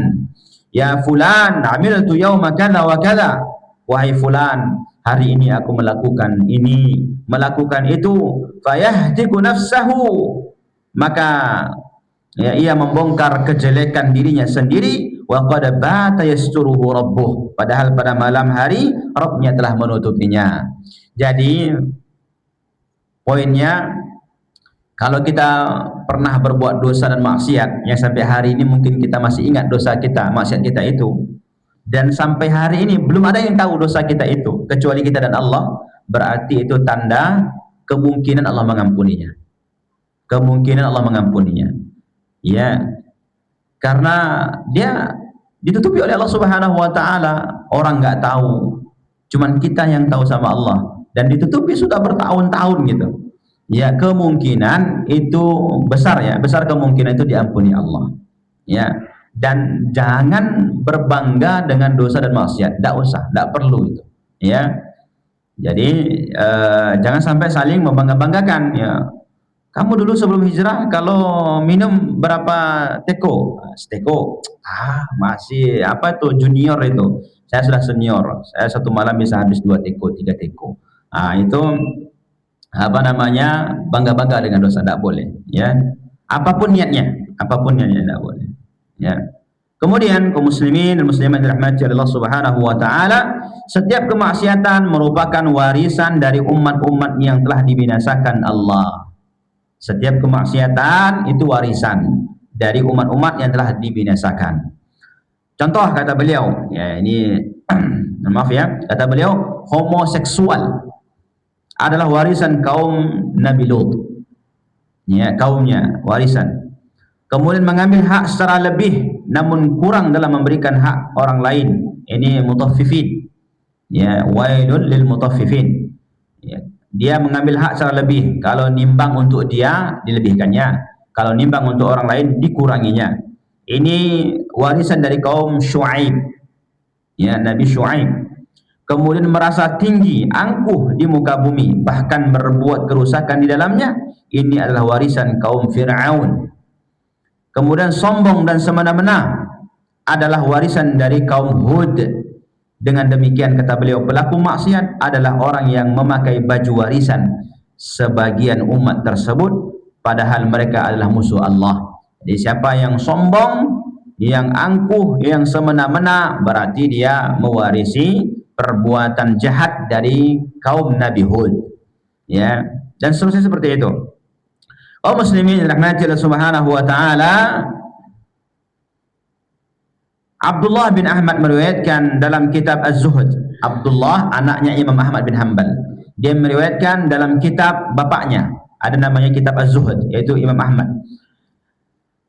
[SPEAKER 1] ya fulan amiltu yauma kadza wa kadza, wahai fulan, hari ini aku melakukan ini, melakukan itu, fayahtiku nafsahu, maka ya, ia membongkar kejelekan dirinya sendiri, wa qad bata yasturuhu rabbuh, padahal pada malam hari Rabbnya telah menutupinya. Jadi poinnya, kalau kita pernah berbuat dosa dan maksiat yang sampai hari ini mungkin kita masih ingat dosa kita, maksiat kita itu, dan sampai hari ini belum ada yang tahu dosa kita itu kecuali kita dan Allah, berarti itu tanda kemungkinan Allah mengampuninya. Kemungkinan Allah mengampuninya. Ya. Karena dia ditutupi oleh Allah Subhanahu wa taala, orang enggak tahu. Cuman kita yang tahu sama Allah, dan ditutupi sudah bertahun-tahun gitu. Ya, kemungkinan itu besar ya, besar kemungkinan itu diampuni Allah. Ya, dan jangan berbangga dengan dosa dan maksiat, tidak usah, tidak perlu itu. Ya, jadi jangan sampai saling membangga-banggakan. Ya, kamu dulu sebelum hijrah kalau minum berapa teko? Seteko. Masih apa tuh junior itu. Saya sudah senior. Saya satu malam bisa habis 2 teko, 3 teko. Itu apa namanya, bangga-bangga dengan dosa, tidak boleh. Ya, apapun niatnya tidak boleh. Ya. Kemudian kaum muslimin dan muslimat dirahmati Allah Subhanahu wa taala, setiap kemaksiatan merupakan warisan dari umat-umat yang telah dibinasakan Allah. Setiap kemaksiatan itu warisan dari umat-umat yang telah dibinasakan. Contoh kata beliau, ya ini maaf ya, kata beliau, homoseksual adalah warisan kaum Nabi Lut. Ya, kaumnya warisan. Kemudian mengambil hak secara lebih namun kurang dalam memberikan hak orang lain. Ini mutaffifin. Ya, wailul lil mutaffifin. Ya, dia mengambil hak secara lebih. Kalau nimbang untuk dia dilebihkannya, kalau nimbang untuk orang lain dikuranginya. Ini warisan dari kaum Syuaib. Ya, Nabi Syuaib. Kemudian merasa tinggi, angkuh di muka bumi, bahkan berbuat kerusakan di dalamnya. Ini adalah warisan kaum Fir'aun. Kemudian sombong dan semena-mena adalah warisan dari kaum Hud. Dengan demikian kata beliau, pelaku maksiat adalah orang yang memakai baju warisan sebagian umat tersebut, padahal mereka adalah musuh Allah. Jadi siapa yang sombong, yang angkuh, yang semena-mena, berarti dia mewarisi perbuatan jahat dari kaum Nabi Hud. Ya, dan seterusnya seperti itu. Kaum muslimin rahmati Allah Subhanahu wa taala, Abdullah bin Ahmad meriwayatkan dalam kitab Az-Zuhd. Abdullah anaknya Imam Ahmad bin Hanbal. Dia meriwayatkan dalam kitab bapaknya, ada namanya kitab Az-Zuhd, yaitu Imam Ahmad.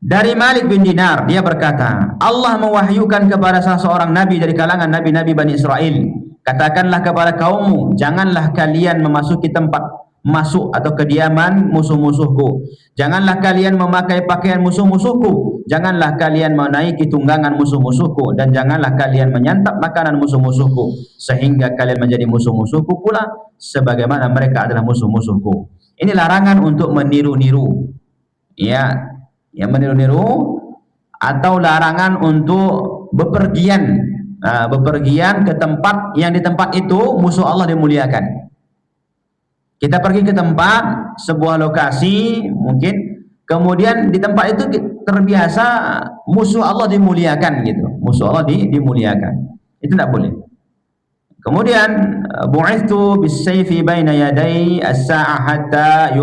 [SPEAKER 1] Dari Malik bin Dinar, dia berkata, Allah mewahyukan kepada salah seorang nabi dari kalangan nabi-nabi Bani Israel, katakanlah kepada kaummu, janganlah kalian memasuki tempat masuk atau kediaman musuh-musuhku. Janganlah kalian memakai pakaian musuh-musuhku. Janganlah kalian menaiki tunggangan musuh-musuhku. Dan janganlah kalian menyantap makanan musuh-musuhku, sehingga kalian menjadi musuh-musuhku pula, sebagaimana mereka adalah musuh-musuhku. Ini larangan untuk meniru-niru. Ya, yang meniru-niru, atau larangan untuk bepergian, bepergian ke tempat yang di tempat itu musuh Allah dimuliakan. Kita pergi ke tempat, sebuah lokasi mungkin, kemudian di tempat itu terbiasa musuh Allah dimuliakan gitu. Musuh Allah dimuliakan. Itu tidak boleh. Kemudian bu'ithtu bis-sayfi baina yaday as-sa'ah hatta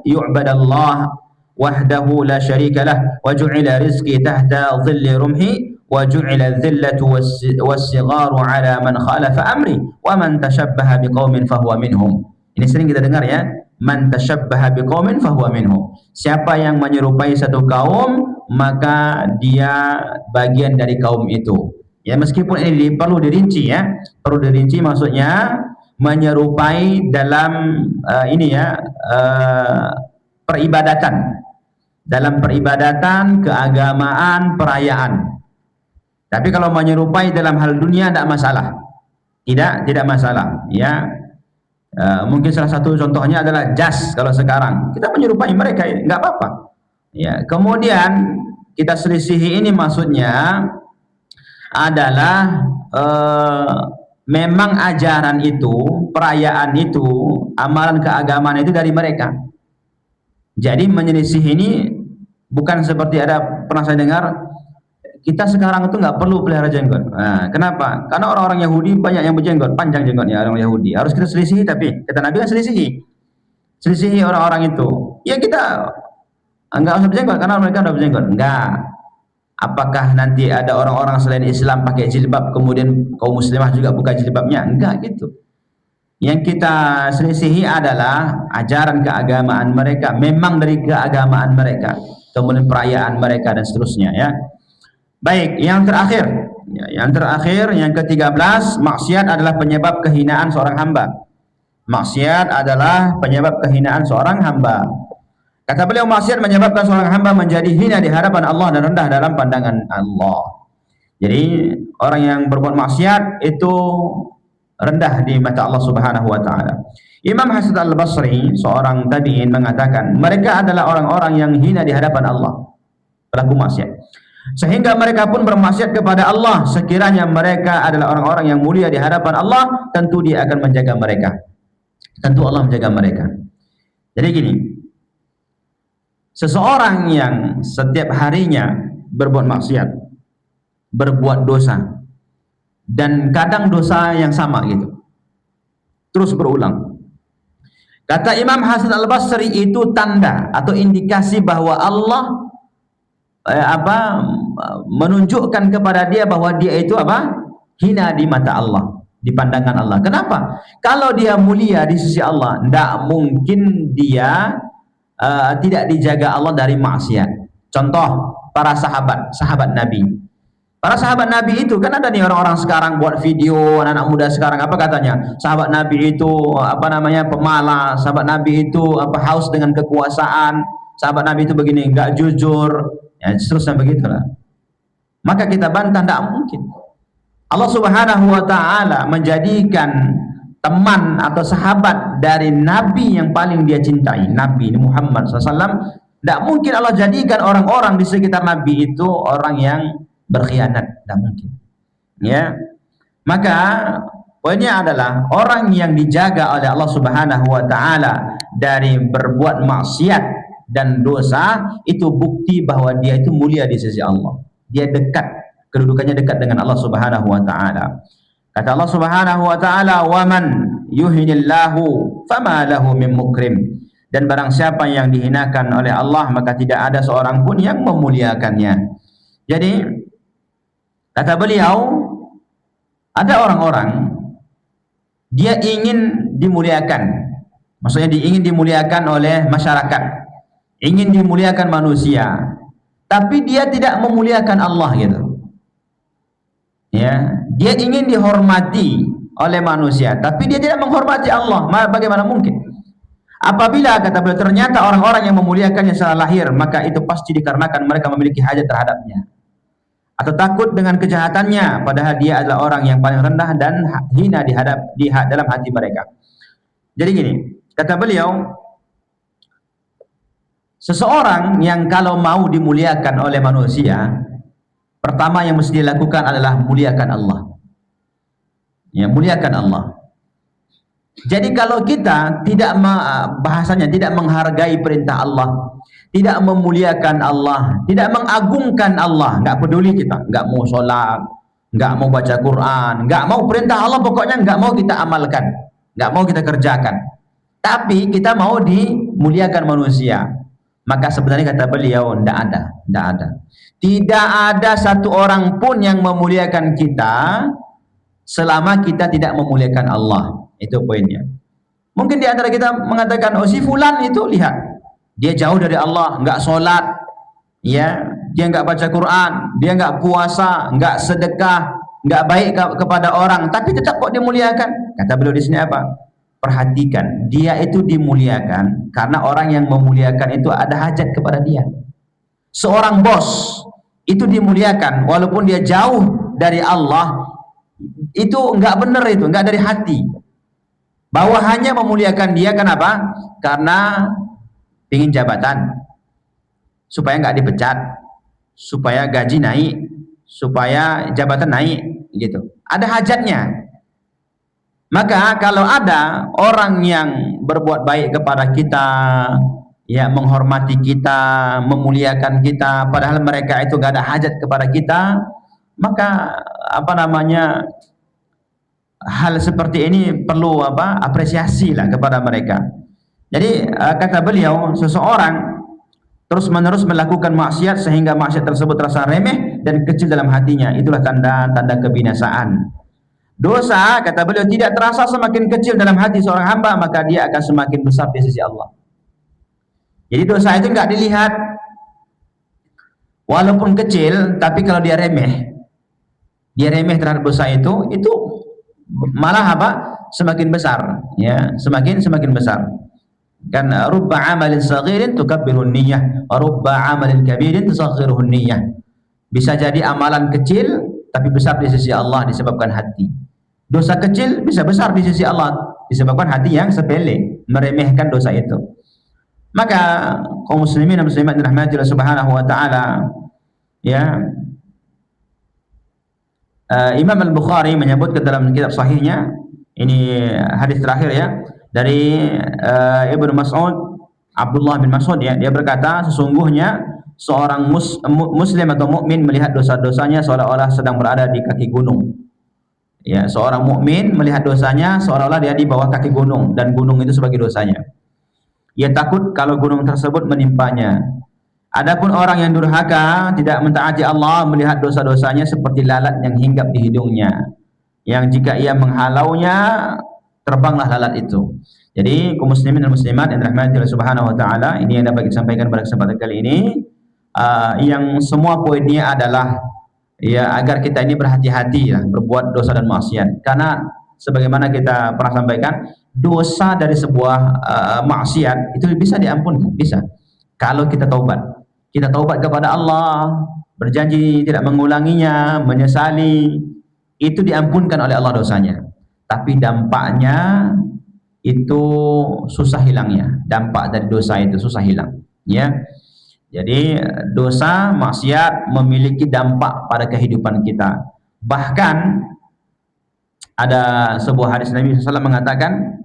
[SPEAKER 1] yu'bad Allah wahdahu la syarika lah wa ju'ila rizqi tahta dhilli rumhi wa ju'ila adh-dhillatu was-sigharu ala man khalafa amri wa man tashabbaha biqaumin fahuwa minhum. Ini sering kita dengar ya, man tashabbaha biqaumin fahuwa minhum. Siapa yang menyerupai satu kaum, maka dia bagian dari kaum itu. Ya, meskipun ini perlu dirinci ya, perlu dirinci, maksudnya menyerupai dalam peribadatan, dalam peribadatan, keagamaan, perayaan. Tapi kalau menyerupai dalam hal dunia tidak masalah, tidak masalah. Ya. Mungkin salah satu contohnya adalah jas. Kalau sekarang kita menyerupai mereka, nggak apa-apa. Ya, kemudian kita selisihi ini maksudnya adalah memang ajaran itu, perayaan itu, amalan keagamaan itu dari mereka. Jadi menyelisih ini bukan seperti ada pernah saya dengar, kita sekarang itu nggak perlu pelihara jenggot. Nah, kenapa? Karena orang-orang Yahudi banyak yang berjenggot, panjang jenggotnya orang Yahudi. Harus kita selisihi, tapi kata Nabi kan selisihi orang-orang itu. Ya kita nggak usah berjenggot karena mereka udah berjenggot. Enggak. Apakah nanti ada orang-orang selain Islam pakai jilbab, kemudian kaum muslimah juga buka jilbabnya? Enggak gitu. Yang kita selisihi adalah ajaran keagamaan mereka, memang dari keagamaan mereka, kemudian perayaan mereka dan seterusnya ya. Baik, yang terakhir. Yang terakhir, yang ke-13, maksiat adalah penyebab kehinaan seorang hamba. Maksiat adalah penyebab kehinaan seorang hamba. Kata beliau, maksiat menyebabkan seorang hamba menjadi hina di hadapan Allah dan rendah dalam pandangan Allah. Jadi orang yang berbuat maksiat itu rendah di mata Allah Subhanahu wa taala. Imam Hasan Al-Basri, seorang tabi'in, mengatakan, mereka adalah orang-orang yang hina di hadapan Allah, pelaku maksiat. Sehingga mereka pun bermaksiat kepada Allah. Sekiranya mereka adalah orang-orang yang mulia di hadapan Allah, tentu Dia akan menjaga mereka. Tentu Allah menjaga mereka. Jadi gini, seseorang yang setiap harinya berbuat maksiat, berbuat dosa, dan kadang dosa yang sama gitu, terus berulang. Kata Imam Hasan Al-Basri, itu tanda atau indikasi bahwa Allah menunjukkan kepada dia bahwa dia itu hina di mata Allah, di pandangan Allah. Kenapa? Kalau dia mulia di sisi Allah, tidak mungkin dia tidak dijaga Allah dari maksiat. Contoh, para sahabat Nabi. Para sahabat Nabi itu, kan ada nih orang-orang sekarang buat video, anak-anak muda sekarang, apa katanya? Sahabat Nabi itu pemalas, sahabat Nabi itu haus dengan kekuasaan, sahabat Nabi itu begini, enggak jujur, ya seterusnya begitulah. Maka kita bantah, tidak mungkin. Allah Subhanahu wa taala menjadikan teman atau sahabat dari Nabi yang paling dia cintai, Nabi Muhammad SAW. Tidak mungkin Allah jadikan orang-orang di sekitar Nabi itu orang yang berkhianat, tidak mungkin. Ya, maka poinnya adalah orang yang dijaga oleh Allah Subhanahu wa taala dari berbuat maksiat dan dosa, itu bukti bahwa dia itu mulia di sisi Allah. Dia dekat, kedudukannya dekat dengan Allah Subhanahu wa taala. Kata Allah Subhanahu wa taala, "Wa man yuhinillahu fama lahu min mukrim." Dan barang siapa yang dihinakan oleh Allah, maka tidak ada seorang pun yang memuliakannya. Jadi kata beliau, ada orang-orang dia ingin dimuliakan, maksudnya dia ingin dimuliakan oleh masyarakat, ingin dimuliakan manusia, tapi dia tidak memuliakan Allah gitu. Ya, dia ingin dihormati oleh manusia, tapi dia tidak menghormati Allah. Bagaimana mungkin? Apabila kata beliau ternyata orang-orang yang memuliakannya secara lahir, maka itu pasti dikarenakan mereka memiliki hajat terhadapnya, atau takut dengan kejahatannya, padahal dia adalah orang yang paling rendah dan hina di dalam hati mereka. Jadi gini, kata beliau, seseorang yang kalau mau dimuliakan oleh manusia, pertama yang mesti dilakukan adalah muliakan Allah. Ya, muliakan Allah. Jadi kalau kita bahasanya tidak menghargai perintah Allah, tidak memuliakan Allah, tidak mengagungkan Allah, nggak peduli kita, nggak mau sholat, nggak mau baca Quran, nggak mau perintah Allah, pokoknya nggak mau kita amalkan, nggak mau kita kerjakan, tapi kita mau dimuliakan manusia, maka sebenarnya kata beliau tidak ada satu orang pun yang memuliakan kita selama kita tidak memuliakan Allah. Itu poinnya. Mungkin di antara kita mengatakan, oh si fulan itu lihat, dia jauh dari Allah, nggak sholat, ya, dia nggak baca Quran, dia nggak puasa, nggak sedekah, nggak baik kepada orang, tapi tetap kok dimuliakan. Kata beliau di sini apa? Perhatikan, dia itu dimuliakan karena orang yang memuliakan itu ada hajat kepada dia. Seorang bos itu dimuliakan walaupun dia jauh dari Allah, itu nggak benar, itu nggak dari hati. Bawahannya memuliakan dia, kenapa? Karena ingin jabatan, supaya nggak dipecat, supaya gaji naik, supaya jabatan naik, gitu. Ada hajatnya. Maka kalau ada orang yang berbuat baik kepada kita, ya, menghormati kita, memuliakan kita, padahal mereka itu nggak ada hajat kepada kita, maka hal seperti ini perlu apresiasi lah kepada mereka. Jadi kata beliau, seseorang terus-menerus melakukan maksiat sehingga maksiat tersebut terasa remeh dan kecil dalam hatinya, itulah tanda-tanda kebinasaan. Dosa, kata beliau, tidak terasa semakin kecil dalam hati seorang hamba, maka dia akan semakin besar di sisi Allah. Jadi dosa itu enggak dilihat Walaupun kecil, tapi kalau dia remeh terhadap dosa itu malah apa? Semakin besar, ya, semakin besar. Kan rubba amalin saghirin tukabbirun niyyah, wa rubba amalin kabirin tusaghirun niyyah. Bisa jadi amalan kecil tapi besar di sisi Allah disebabkan hati. Dosa kecil bisa besar di sisi Allah disebabkan hati yang sepele meremehkan dosa itu. Maka kaum muslimin dan muslimat dirahmati Allah Subhanahu wa taala, ya, Imam Al-Bukhari menyebut ke dalam kitab sahihnya, ini hadis terakhir ya, dari Ibnu Mas'ud, Abdullah bin Mas'ud, ya, dia berkata sesungguhnya seorang muslim atau mukmin melihat dosa-dosanya seolah-olah sedang berada di kaki gunung. Ya, seorang mukmin melihat dosanya seolah-olah dia di bawah kaki gunung dan gunung itu sebagai dosanya. Ia takut kalau gunung tersebut menimpanya. Adapun orang yang durhaka tidak mentaati Allah melihat dosa-dosanya seperti lalat yang hinggap di hidungnya, yang jika ia menghalaunya terbanglah lalat itu. Jadi kaum muslimin dan muslimat yang dirahmati Allah Subhanahu wa taala, ini yang dapat disampaikan pada kesempatan kali ini. Yang semua poinnya adalah, ya, agar kita ini berhati-hati ya, berbuat dosa dan maksiat. Karena sebagaimana kita pernah sampaikan, dosa dari sebuah maksiat itu bisa diampunkan, bisa. Kalau kita taubat. Kita taubat kepada Allah, berjanji tidak mengulanginya, menyesali, itu diampunkan oleh Allah dosanya. Tapi dampaknya itu susah hilangnya. Dampak dari dosa itu susah hilang, ya. Jadi dosa maksiat memiliki dampak pada kehidupan kita. Bahkan ada sebuah hadis Nabi SAW mengatakan,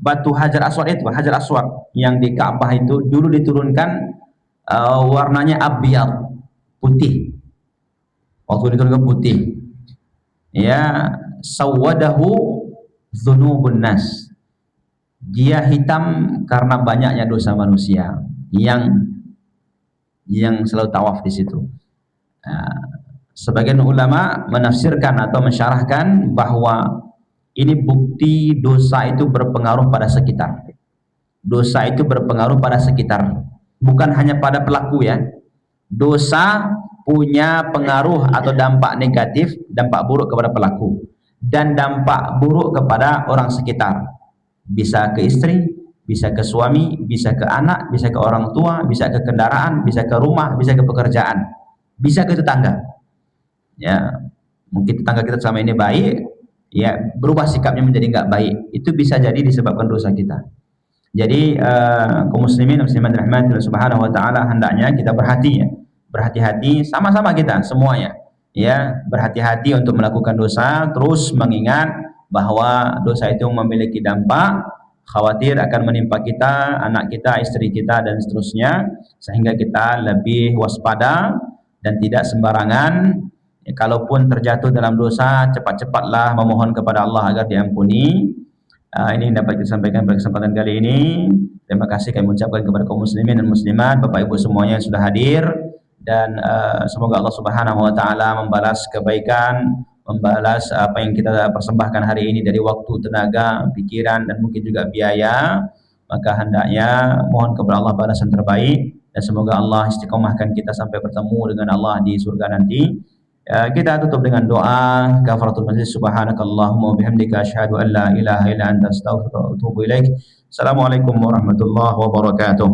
[SPEAKER 1] batu Hajar Aswad itu, Hajar Aswad yang di Ka'bah itu dulu diturunkan warnanya abyad, putih. Waktu diturunkan putih, ya, sawadahu dzunubun nas. Dia hitam karena banyaknya dosa manusia yang selalu tawaf di situ. Sebagian ulama menafsirkan atau mensyarahkan bahwa ini bukti dosa itu berpengaruh pada sekitar. Dosa itu berpengaruh pada sekitar, bukan hanya pada pelaku, ya. Dosa punya pengaruh atau dampak negatif, dampak buruk kepada pelaku dan dampak buruk kepada orang sekitar. Bisa ke istri, bisa ke suami, bisa ke anak, bisa ke orang tua, bisa ke kendaraan, bisa ke rumah, bisa ke pekerjaan, bisa ke tetangga. Ya, mungkin tetangga kita selama ini baik, ya, berubah sikapnya menjadi nggak baik. Itu bisa jadi disebabkan dosa kita. Jadi kaum muslimin dan muslimat rahmati Allah Subhanahu wa taala, hendaknya kita berhati-hati sama-sama kita semuanya, ya, berhati-hati untuk melakukan dosa, terus mengingat bahwa dosa itu memiliki dampak, khawatir akan menimpa kita, anak kita, istri kita dan seterusnya, sehingga kita lebih waspada dan tidak sembarangan. Ya, kalaupun terjatuh dalam dosa, cepat-cepatlah memohon kepada Allah agar diampuni. Ini dapat disampaikan pada kesempatan kali ini. Terima kasih kami ucapkan kepada kaum muslimin dan muslimat, Bapak Ibu semuanya yang sudah hadir, dan semoga Allah Subhanahu wa taala membalas kebaikan, membalas apa yang kita persembahkan hari ini dari waktu, tenaga, pikiran dan mungkin juga biaya. Maka hendaknya mohon kepada Allah balasan terbaik, dan semoga Allah istiqomahkan kita sampai bertemu dengan Allah di surga nanti. Kita tutup dengan doa kafaratul majlis. Subhanakallahumma wa bihamdika asyhadu an la ilaha illa anta astaghfiruka wa atubu ilaik. Assalamualaikum warahmatullahi wabarakatuh.